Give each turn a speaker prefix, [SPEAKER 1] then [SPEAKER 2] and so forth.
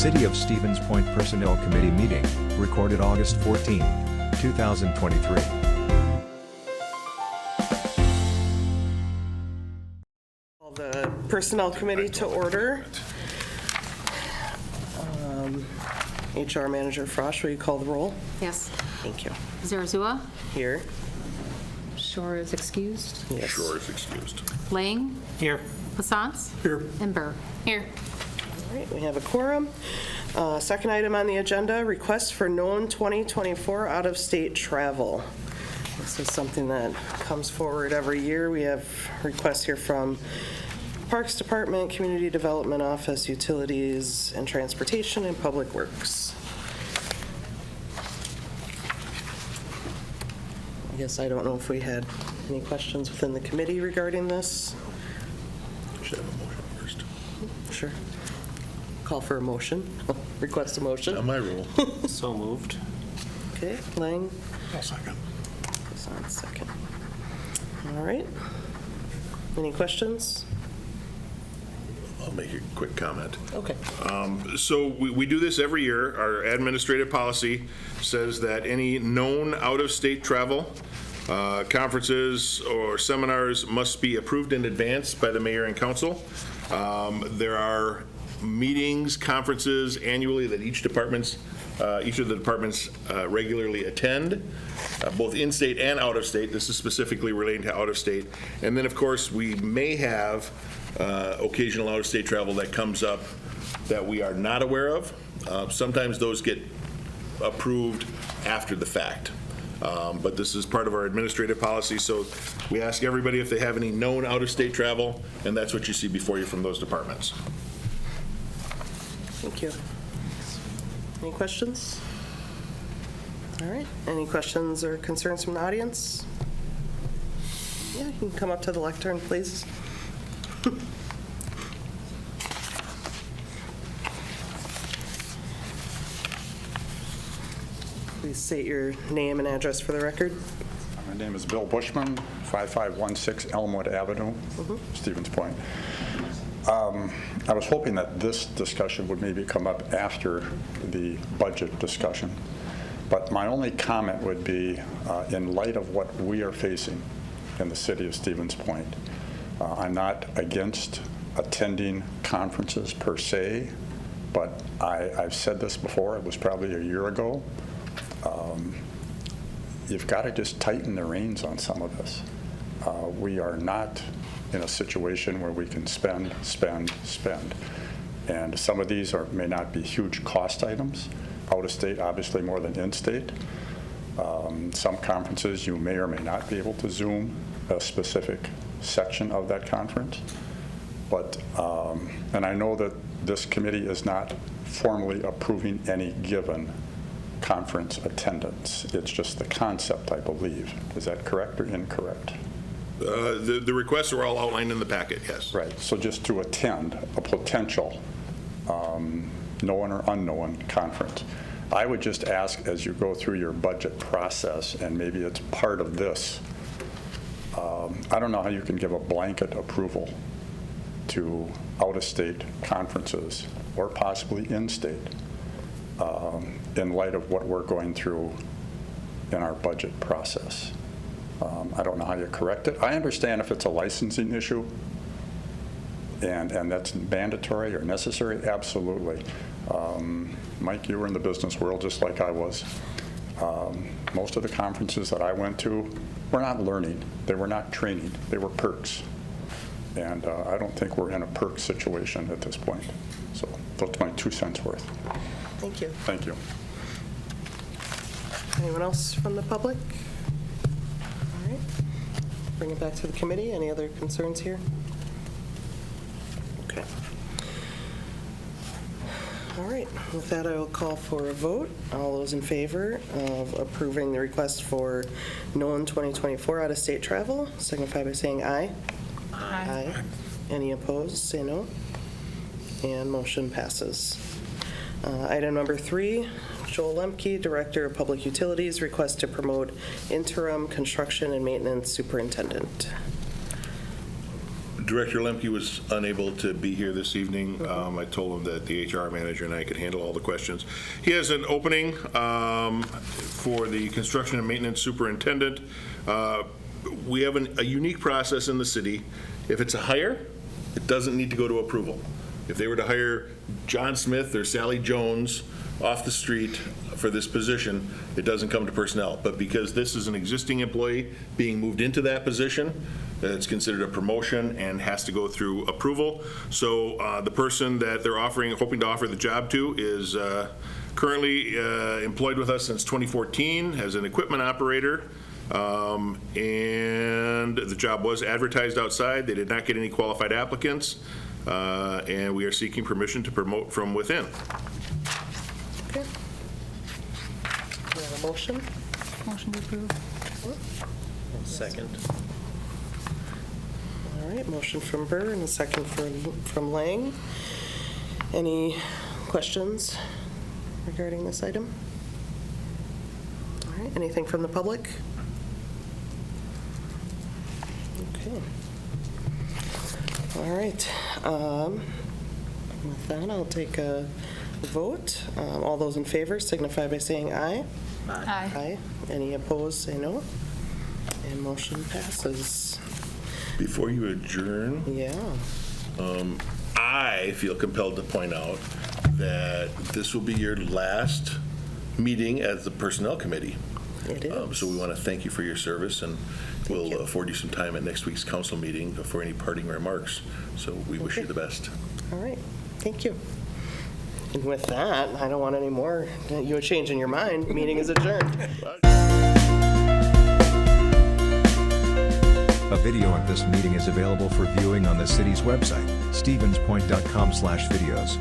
[SPEAKER 1] City of Stevens Point Personnel Committee meeting, recorded August 14, 2023.
[SPEAKER 2] Call the Personnel Committee to order. HR Manager Frosch, will you call the roll?
[SPEAKER 3] Yes.
[SPEAKER 2] Thank you.
[SPEAKER 3] Zarazua.
[SPEAKER 2] Here.
[SPEAKER 3] Shore is excused.
[SPEAKER 2] Yes.
[SPEAKER 4] Shore is excused.
[SPEAKER 3] Lang.
[SPEAKER 5] Here.
[SPEAKER 3] Passance.
[SPEAKER 4] Here.
[SPEAKER 3] And Burr. Here.
[SPEAKER 2] All right, we have a quorum. Second item on the agenda, request for known 2024 out-of-state travel. This is something that comes forward every year. We have requests here from Parks Department, Community Development Office, Utilities and Transportation, and Public Works. I guess I don't know if we had any questions within the committee regarding this.
[SPEAKER 4] Should have a motion first.
[SPEAKER 2] Sure. Call for a motion. Request a motion.
[SPEAKER 4] On my rule.
[SPEAKER 5] So moved.
[SPEAKER 2] Okay, Lang,
[SPEAKER 4] I'll second.
[SPEAKER 2] Hassan, second. All right. Any questions?
[SPEAKER 4] I'll make a quick comment.
[SPEAKER 2] Okay.
[SPEAKER 4] So we do this every year. Our administrative policy says that any known out-of-state travel, conferences or seminars must be approved in advance by the mayor and council. There are meetings, conferences annually that each of the departments regularly attend, both in-state and out-of-state. This is specifically relating to out-of-state. And then, of course, we may have occasional out-of-state travel that comes up that we are not aware of. Sometimes those get approved after the fact. But this is part of our administrative policy, so we ask everybody if they have any known out-of-state travel, and that's what you see before you from those departments.
[SPEAKER 2] Thank you. Any questions? All right. Any questions or concerns from the audience? Yeah, you can come up to the lectern, please. Please state your name and address for the record.
[SPEAKER 6] My name is Bill Bushman, 5516 Elmwood Avenue, Stevens Point. I was hoping that this discussion would maybe come up after the budget discussion, but my only comment would be in light of what we are facing in the city of Stevens Point. I'm not against attending conferences per se, but I've said this before, it was probably a year ago. You've got to just tighten the reins on some of this. We are not in a situation where we can spend. And some of these may not be huge cost items. Out of state, obviously more than in-state. Some conferences you may or may not be able to Zoom a specific section of that conference. But, and I know that this committee is not formally approving any given conference attendance. It's just the concept, I believe. Is that correct or incorrect?
[SPEAKER 4] The requests are all outlined in the packet, yes.
[SPEAKER 6] Right. So just to attend a potential known or unknown conference. I would just ask as you go through your budget process, and maybe it's part of this, I don't know how you can give a blanket approval to out-of-state conferences or possibly in-state in light of what we're going through in our budget process. I don't know how you correct it. I understand if it's a licensing issue and that's mandatory or necessary, absolutely. Mike, you were in the business world just like I was. Most of the conferences that I went to were not learning. They were not training. They were perks. And I don't think we're in a perk situation at this point. So that's my 2 cents worth.
[SPEAKER 2] Thank you.
[SPEAKER 6] Thank you.
[SPEAKER 2] Anyone else from the public? All right. Bring it back to the committee. Any other concerns here? Okay. All right. With that, I will call for a vote. All those in favor of approving the request for known 2024 out-of-state travel, signify by saying aye. Aye. Any opposed, say no. And motion passes. Item number 3, Joel Lemke, Director of Public Utilities, request to promote interim construction and maintenance superintendent.
[SPEAKER 4] Director Lemke was unable to be here this evening. I told him that the HR manager and I could handle all the questions. He has an opening for the construction and maintenance superintendent. We have a unique process in the city. If it's a hire, it doesn't need to go to approval. If they were to hire John Smith or Sally Jones off the street for this position, it doesn't come to personnel. But because this is an existing employee being moved into that position, it's considered a promotion and has to go through approval. So the person that they're hoping to offer the job to is currently employed with us since 2014 as an equipment operator. And the job was advertised outside. They did not get any qualified applicants. And we are seeking permission to promote from within.
[SPEAKER 2] Okay. We have a motion?
[SPEAKER 3] Motion to approve.
[SPEAKER 5] Second.
[SPEAKER 2] All right, motion from Burr and a second from Lang. Any questions regarding this item? All right, anything from the public? Okay. All right. With that, I'll take a vote. All those in favor signify by saying aye.
[SPEAKER 3] Aye.
[SPEAKER 2] Aye. Any opposed, say no. And motion passes.
[SPEAKER 4] Before you adjourn,
[SPEAKER 2] Yeah.
[SPEAKER 4] I feel compelled to point out that this will be your last meeting as the Personnel Committee.
[SPEAKER 2] It is.
[SPEAKER 4] So we want to thank you for your service, and we'll
[SPEAKER 2] you.
[SPEAKER 4] afford you some time at next week's council meeting for any parting remarks. So we wish you the best.
[SPEAKER 2] All right, thank you. And with that, I don't want any more, you changing your mind, meeting is adjourned.
[SPEAKER 1] A video of this meeting is available for viewing on the city's website, stevenspoint.com/videos.